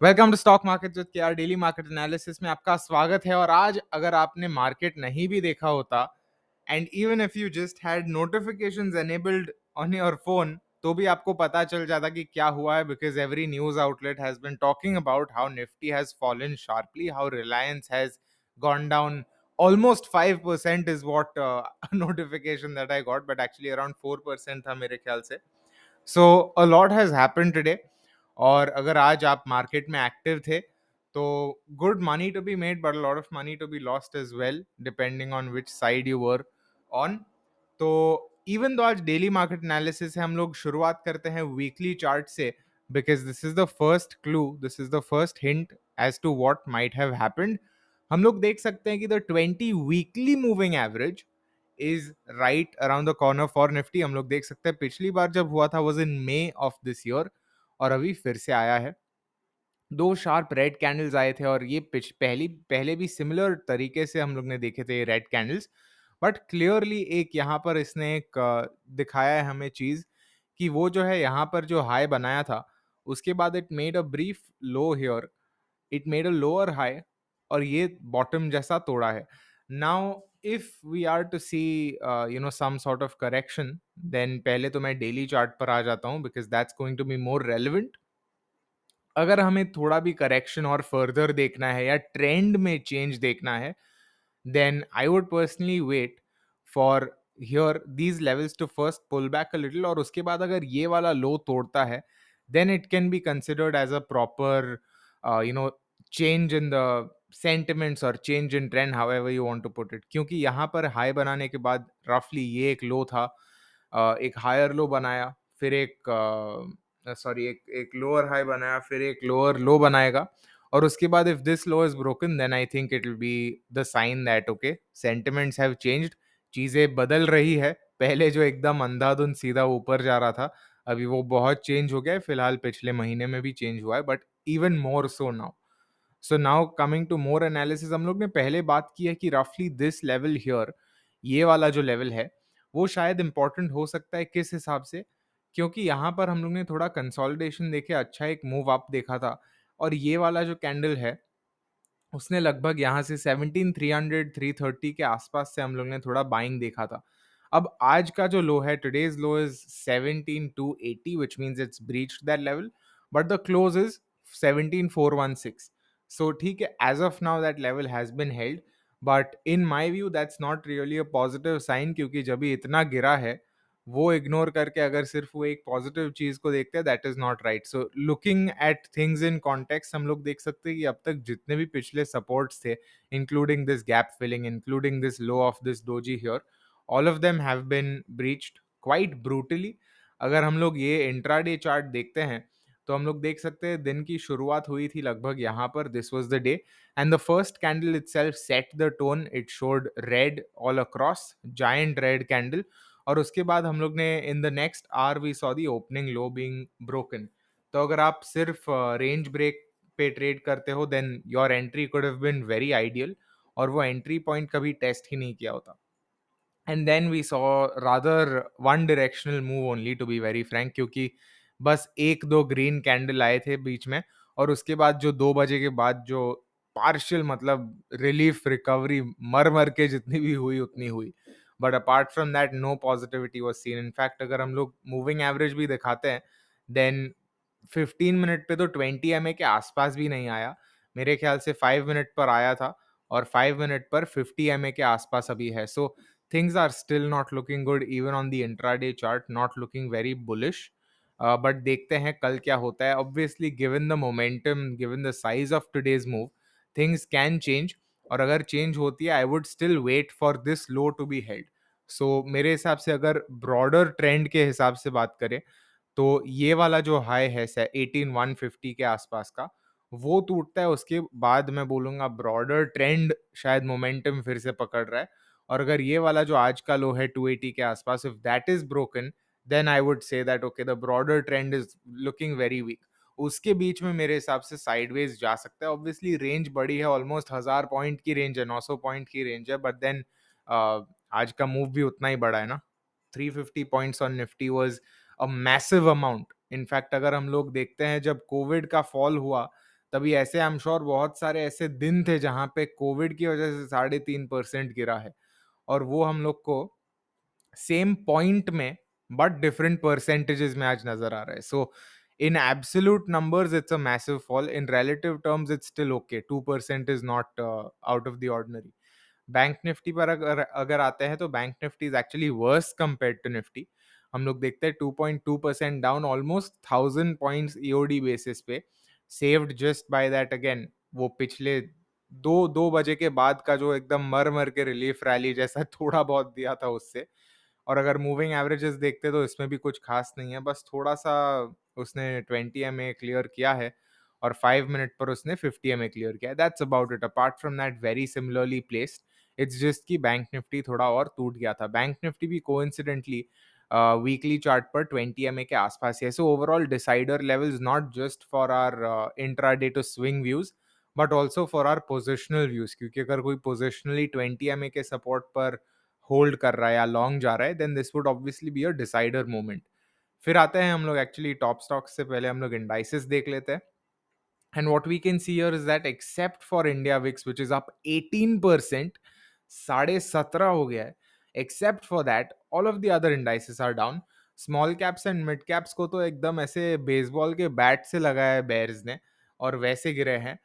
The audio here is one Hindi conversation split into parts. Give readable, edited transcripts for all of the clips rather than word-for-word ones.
Welcome to stock market with KR daily market analysis में आपका स्वागत है। और आज अगर आपने मार्केट नहीं भी देखा होता and even if you just had notifications enabled on your phone तो भी आपको पता चल जाता कि क्या हुआ है, because every news outlet has been talking about how Nifty has fallen sharply, how Reliance has gone down almost 5% is what notification that I got, but actually around 4% था मेरे ख्याल से. So a lot has happened today. और अगर आज आप मार्केट में एक्टिव थे तो good money to be made but lot of money to be lost as well, depending on which side you were on. तो इवन दो आज डेली मार्केट एनालिसिस है, हम लोग शुरुआत करते हैं वीकली चार्ट से, because this is the first clue, this is the first hint as to what might have happened. हम लोग देख सकते हैं कि the 20 weekly moving average is right around the corner for Nifty. हम लोग देख सकते हैं पिछली बार जब हुआ था was in May of this year, और अभी फिर से आया है. दो शार्प रेड कैंडल्स आए थे और ये पहले भी सिमिलर तरीके से हम लोग ने देखे थे रेड कैंडल्स. बट क्लियरली एक यहाँ पर इसने एक दिखाया है हमें चीज कि वो जो है यहाँ पर जो हाई बनाया था उसके बाद it made a brief low here, it made a lower high और ये बॉटम जैसा तोड़ा है. Now if we are to see some sort of correction, then पहले तो मैं डेली चार्ट पर आ जाता हूँ because that's going to be more relevant. अगर हमें थोड़ा भी करेक्शन और फर्दर देखना है या ट्रेंड में चेंज देखना है, then I would personally wait for here these levels to first pull back a little, और उसके बाद अगर ये वाला लो तोड़ता है then it can be considered as a proper you know change in the sentiments or change in trend, however you want to put it. क्योंकि यहाँ पर हाई बनाने के बाद रफली ये एक लो था, एक हायर लो बनाया, फिर एक सॉरी एक एक लोअर हाई बनाया, फिर एक लोअर लो बनाएगा, और उसके बाद if this low is broken then I think it will be the sign that okay sentiments have changed, चीजें बदल रही है. पहले जो एकदम अंधाधुंध सीधा ऊपर जा रहा था अभी वो बहुत चेंज हो गया है. फिलहाल पिछले महीने में भी चेंज हुआ है but even more so now. So now coming to more analysis, हम लोग ने पहले बात की है कि रफली दिस लेवल हियर, ये वाला जो लेवल है वो शायद इंपॉर्टेंट हो सकता है. किस हिसाब से? क्योंकि यहाँ पर हम लोग ने थोड़ा कंसोलिडेशन देखे, अच्छा एक मूव अप देखा था, और ये वाला जो कैंडल है उसने लगभग यहाँ से 17,300 330 के आसपास से हम लोग ने थोड़ा बाइंग देखा था. अब आज का जो लो है, today's low is 17,280 which means it's breached that level, but the close is 17,416. So ठीक है, as of now that level has been held, but in my view that's not really a positive sign, क्योंकि जब भी इतना गिरा है वो इग्नोर करके अगर सिर्फ वो एक पॉजिटिव चीज को देखते हैं, that is not right. So looking at things in context, हम लोग देख सकते हैं कि अब तक जितने भी पिछले सपोर्ट्स थे, including this gap filling, including this low of this doji here, all of them have been breached quite brutally. अगर हम लोग ये इंट्राडे चार्ट देखते हैं तो हम लोग देख सकते हैं दिन की शुरुआत हुई थी लगभग यहाँ पर, this was the day, and the first candle itself set the tone, it showed red all across, giant red candle. और उसके बाद हम लोग ने in the next hour we saw the opening low being broken. तो अगर आप सिर्फ रेंज ब्रेक पे ट्रेड करते हो then your entry could have been very ideal, और वो एंट्री पॉइंट कभी टेस्ट ही नहीं किया होता. And then we saw rather one directional move only, to be very frank, क्योंकि बस एक दो ग्रीन कैंडल आए थे बीच में, और उसके बाद जो 2 बजे के बाद जो पार्शियल मतलब रिलीफ रिकवरी मर मर के जितनी भी हुई उतनी हुई, but apart from that no positivity was seen. In fact अगर हम लोग मूविंग एवरेज भी दिखाते हैं देन 15 मिनट पे तो 20 MA के आसपास भी नहीं आया. मेरे ख्याल से 5 मिनट पर आया था, और 5 मिनट पर 50 MA के आसपास अभी है. सो things are still not looking good even on the intraday chart, not looking very bullish. But देखते हैं कल क्या होता है. Obviously given the momentum, given the size of today's move, things can change, और अगर चेंज होती है I would still wait for this low to be held. So मेरे हिसाब से अगर ब्रॉडर ट्रेंड के हिसाब से बात करें तो ये वाला जो हाई है 18,150 के आसपास का, वो टूटता है उसके बाद मैं बोलूंगा ब्रॉडर ट्रेंड शायद मोमेंटम फिर से पकड़ रहा है. और अगर ये वाला जो आज का लो है 280 के आसपास, if that is broken then I would say that okay the broader trend is looking very weak. उसके बीच में मेरे हिसाब से साइडवेज जा सकता है. ऑब्वियसली रेंज बड़ी है, ऑलमोस्ट 1000 पॉइंट की रेंज है, 900 पॉइंट की रेंज है, बट देन आज का मूव भी उतना ही बड़ा है ना. 350 points on Nifty was a massive amount. In fact अगर हम लोग देखते हैं जब कोविड का फॉल हुआ तभी ऐसे आई एम श्योर बहुत सारे ऐसे दिन थे जहाँ पे कोविड की वजह से 3.5% गिरा है, और वो हम लोग को सेम पॉइंट में बट डिफरेंट परसेंटेजेस में आज नजर आ रहा है. So in absolute numbers it's a massive fall, in relative terms it's still okay. 2% is not out of the ordinary. Bank Nifty पर अगर अगर आते हैं तो bank Nifty is actually worse compared to Nifty. हम लोग देखते हैं 2.2% down, almost 1000 points EOD basis पे, saved just by that again वो पिछले दो दो बजे के बाद का जो एकदम मर मर के रिलीफ रैली जैसा थोड़ा बहुत दिया था उससे. और अगर मूविंग एवरेजेस देखते तो इसमें भी कुछ खास नहीं है, बस थोड़ा सा उसने 20 MA क्लियर किया है और 5 मिनट पर उसने 50 MA क्लियर किया है. That's about it. Apart from that very similarly placed. It's just कि बैंक निफ्टी थोड़ा और टूट गया था. बैंक निफ्टी भी कोइंसिडेंटली वीकली चार्ट पर 20 MA के आसपास है. So overall decider levels not just for our intraday to swing views but also for our positional views, क्योंकि अगर कोई पोजिशनली 20 MA के सपोर्ट पर होल्ड कर रहा है या लॉन्ग जा रहा है, then this would obviously be a decider moment. फिर आते हैं हम लोग एक्चुअली टॉप स्टॉक्स से पहले हम लोग इंडाइसेस देख लेते हैं. And what we can see here is that except for India VIX, which is up 18%, 17.5 हो गया है. Except for that, all of the other indices are down. Small caps and mid caps को तो एकदम ऐसे बेसबॉल के बैट से लगाया है बेयर्स ने, और वैसे गिरे हैं.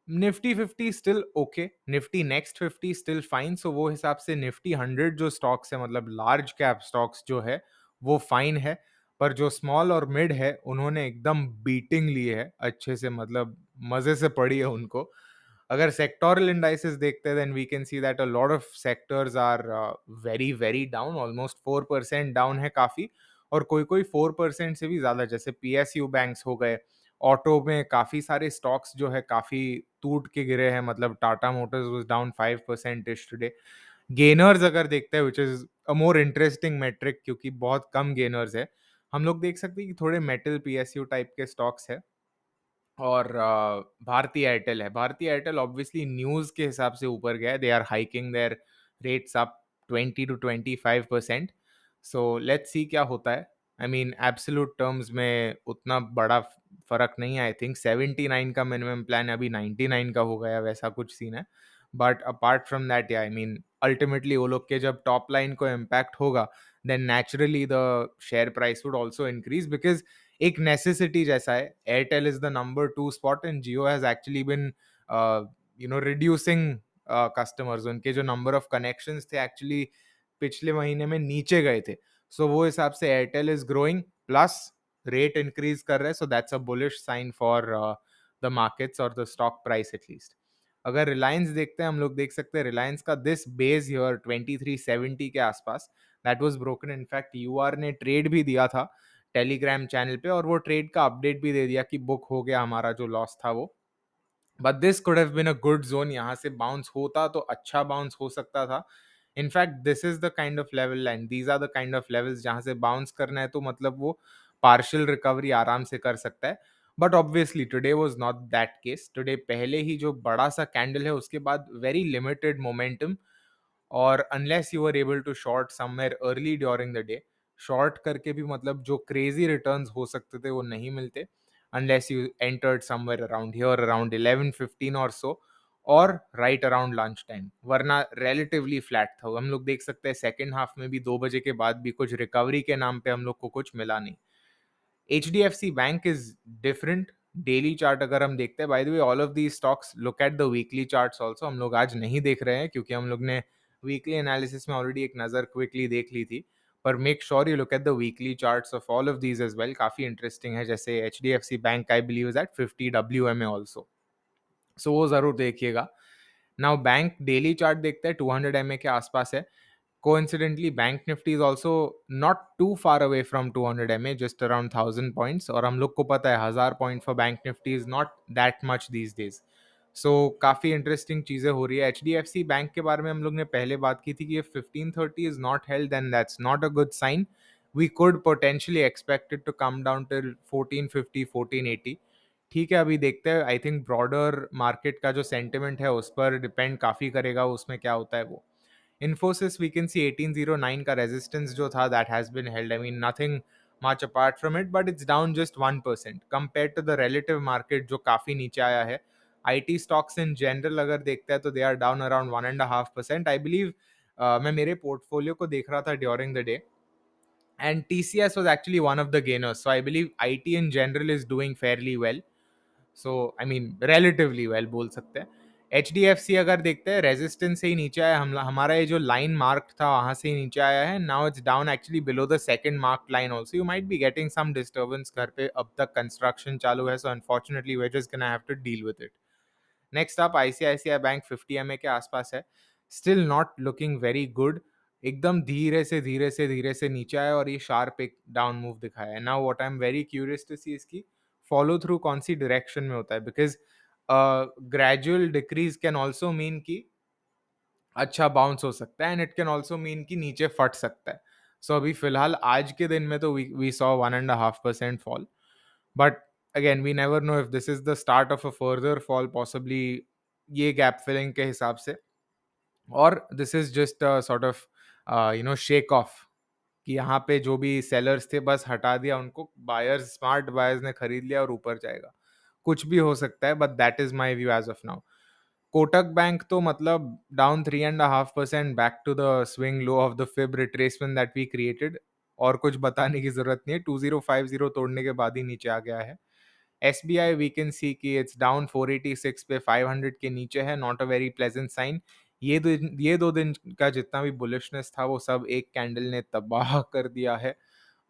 Nifty 50 still okay, Nifty next 50 still fine. So वो हिसाब से निफ्टी 100 जो स्टॉक्स है, मतलब लार्ज कैप स्टॉक्स जो है, वो फाइन है. पर जो स्मॉल और मिड है उन्होंने एकदम बीटिंग ली है अच्छे से, मतलब मजे से पड़ी है उनको. अगर सेक्टोरल इंडाइसेस देखते हैं, then we can see that a lot of sectors are very very down. Almost 4% down है काफी, और कोई कोई 4% से भी ज्यादा, जैसे पीएसयू बैंक्स हो गए. ऑटो में काफी सारे स्टॉक्स जो है काफी टूट के गिरे हैं, मतलब टाटा मोटर्स वाज डाउन 5% इश टुडे. गेनर्स अगर देखते हैं, which is a more interesting metric, क्योंकि बहुत कम गेनर्स है, हम लोग देख सकते हैं कि थोड़े मेटल पीएसयू टाइप के स्टॉक्स है. और भारतीय एयरटेल है. भारतीय एयरटेल ऑब्वियसली न्यूज के हिसाब से ऊपर गया है. They are hiking their rates up 20 to 25%. So let's see क्या होता है. आई मीन एब्सोल्यूट टर्म्स में उतना बड़ा फर्क नहीं है. आई थिंक 79 का मिनिमम प्लान अभी 99 का हो गया, वैसा कुछ सीन है. But apart from that, I mean ultimately वो लोग के जब टॉप लाइन को इम्पैक्ट होगा, then naturally the share price would also increase, because एक नेसेसिटी जैसा है. Airtel is the number 2 spot and Jio has actually been reducing customers. उनके जो नंबर ऑफ कनेक्शंस थे एक्चुअली पिछले महीने में नीचे गए थे. सो वो हिसाब से Airtel is growing, plus rate increase कर रहे हैं. So that's a bullish sign for the markets और द स्टॉक प्राइस एटलीस्ट. अगर रिलायंस देखते हैं, हम लोग देख सकते हैं रिलायंस का दिस बेस हियर 2370 के आसपास, दैट वाज ब्रोकन. इनफैक्ट यूआर ने ट्रेड भी दिया था टेलीग्राम चैनल पे, और वो ट्रेड का अपडेट भी दे दिया कि बुक हो गया हमारा जो लॉस था वो. But this could have been a good zone. यहाँ से बाउंस होता तो अच्छा बाउंस हो सकता था. In fact this is the kind of level and these are the kind of levels जहाँ से बाउंस करना है तो मतलब वो पार्शियल रिकवरी आराम से कर सकता है. But obviously today was not that case. Today पहले ही जो बड़ा सा कैंडल है उसके बाद वेरी लिमिटेड मोमेंटम, और unless you are able to short somewhere early during the day, short करके भी मतलब जो क्रेजी रिटर्न्स हो सकते थे वो नहीं मिलते, unless you entered somewhere around here around 11:15 और सो, और राइट अराउंड लंच टाइम. वरना रिलेटिवली फ्लैट था. हम लोग देख सकते हैं सेकेंड हाफ में भी 2 बजे के बाद भी कुछ रिकवरी के नाम पे हम लोग को कुछ मिला नहीं. HDFC bank is different. Daily chart अगर हम देखते हैं, by the way all of the stocks look at the weekly charts also. हम लोग आज नहीं देख रहे हैं क्योंकि हम लोग ने वीकली एनालिसिस में ऑलरेडी एक नजर क्विकली देख ली थी. पर make sure you look at the weekly charts of all of these as well. काफी इंटरेस्टिंग है. जैसे HDFC bank I believe is at 50 WMA also. So वो जरूर देखिएगा. नाउ बैंक डेली चार्ट देखते हैं 200 MA के आसपास है. Coincidentally, Bank Nifty is also not too far away from 200 MA, just around 1000 points. और हम लोग को पता है 1000 point for Bank Nifty is not that much these days. So काफ़ी इंटरेस्टिंग चीज़ें हो रही है. HDFC बैंक के बारे में हम लोग ने पहले बात की थी कि if 1530 is not held, then that's not a good sign. We could potentially expect it to come down till 1450, 1480. ठीक है, अभी देखते हैं. आई थिंक ब्रॉडर मार्केट का जो सेंटिमेंट है उस पर डिपेंड काफ़ी करेगा, उसमें क्या होता है वो. Infosys we can see 1809 का resistance जो था that has been held. I mean nothing much apart from it, but it's down just 1% compared to the relative market जो काफी नीचे आया है. IT stocks in general अगर देखते हैं तो they are down around 1.5%. I believe मैं मेरे पोर्टफोलियो को देख रहा था during the day, and TCS was actually one of the gainers. So I believe IT in general is doing fairly well. So I mean relatively well बोल सकते हैं. HDFC अगर देखते हैं रेजिस्टेंस से ही नीचे आया, हमारा ये जो लाइन मार्क था वहां से ही नीचे आया है. Now it's down actually below the second mark line also. You might be getting some disturbance, घर पे अब तक कंस्ट्रक्शन चालू है, so unfortunately we just gonna have to deal with it. Next up ICICI bank 50 MA के आसपास है. Still not looking very good. एकदम धीरे से नीचे आया और ये शार्प एक डाउन मूव दिखाया है. Now what I am very curious to see इसकी फॉलो थ्रू कौन सी डायरेक्शन में होता है, because gradual decrease can also mean कि अच्छा बाउंस हो सकता है, and it can also mean कि नीचे फट सकता है. सो अभी फिलहाल आज के दिन में तो we saw 1.5% fall, but again we never know if this is the start of a further fall possibly ये गैप फिलिंग के हिसाब से, और this is just sort of shake off कि यहाँ पे जो भी सेलर्स थे बस हटा दिया उनको, बायर्स स्मार्ट बायर्स ने खरीद लिया और ऊपर जाएगा. कुछ भी हो सकता है, but that is my view as of now. Kotak bank तो मतलब down 3.5%, back to the swing low of the fib retracement that we created. और कुछ बताने की जरूरत नहीं है, 2050 तोड़ने के बाद ही नीचे आ गया है. SBI वी कैन सी कि इट्स डाउन 486 पे, 500 के नीचे है. Not a very pleasant sign. ये 2 दिन का जितना भी बुलिशनेस था वो सब एक कैंडल ने तबाह कर दिया है,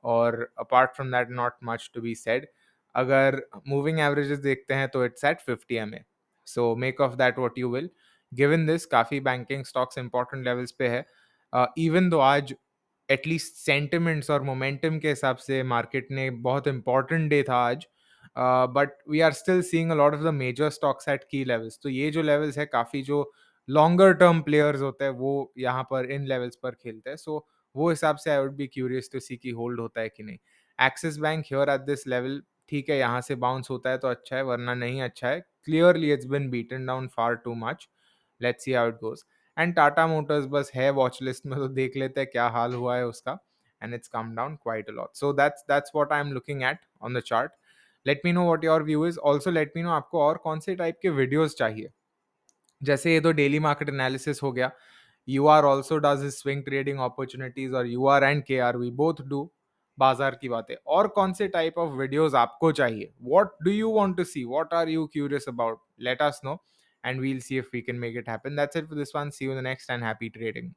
और apart from that not much to be said. अगर मूविंग एवरेजेस देखते हैं तो it's at 50 MA. So make of that what you will. Given this काफी बैंकिंग स्टॉक्स इंपॉर्टेंट लेवल्स पे है. इवन दो आज एटलीस्ट सेंटिमेंट्स और मोमेंटम के हिसाब से मार्केट ने बहुत इंपॉर्टेंट डे था आज, but we are still seeing a lot of the major stocks at key levels. तो ये जो लेवल्स है काफी जो लॉन्गर टर्म प्लेयर्स होते हैं वो यहाँ पर इन लेवल्स पर खेलते हैं. सो वो हिसाब से I would be curious to see कि होल्ड होता है कि नहीं. Axis bank here at this level ठीक है, यहाँ से बाउंस होता है तो अच्छा है, वरना नहीं अच्छा है. Clearly it's been beaten down far too much. Let's see how it goes. And Tata Motors बस है वॉच लिस्ट में, तो देख लेते हैं क्या हाल हुआ है उसका. And it's come down quite a lot. So that's what I am looking at on the chart. Let me know what your view is. Also let me know आपको और कौन से टाइप के वीडियोस चाहिए. जैसे ये तो डेली मार्केट एनालिसिस हो गया. You are also does swing trading opportunities, और you are and KR we both do बाजार की बातें. और कौन से टाइप ऑफ वीडियोस आपको चाहिए? What do you want to see? What are you curious about? Let us know and we'll see if we can make it happen. That's it for this one. See you in the next, and happy trading.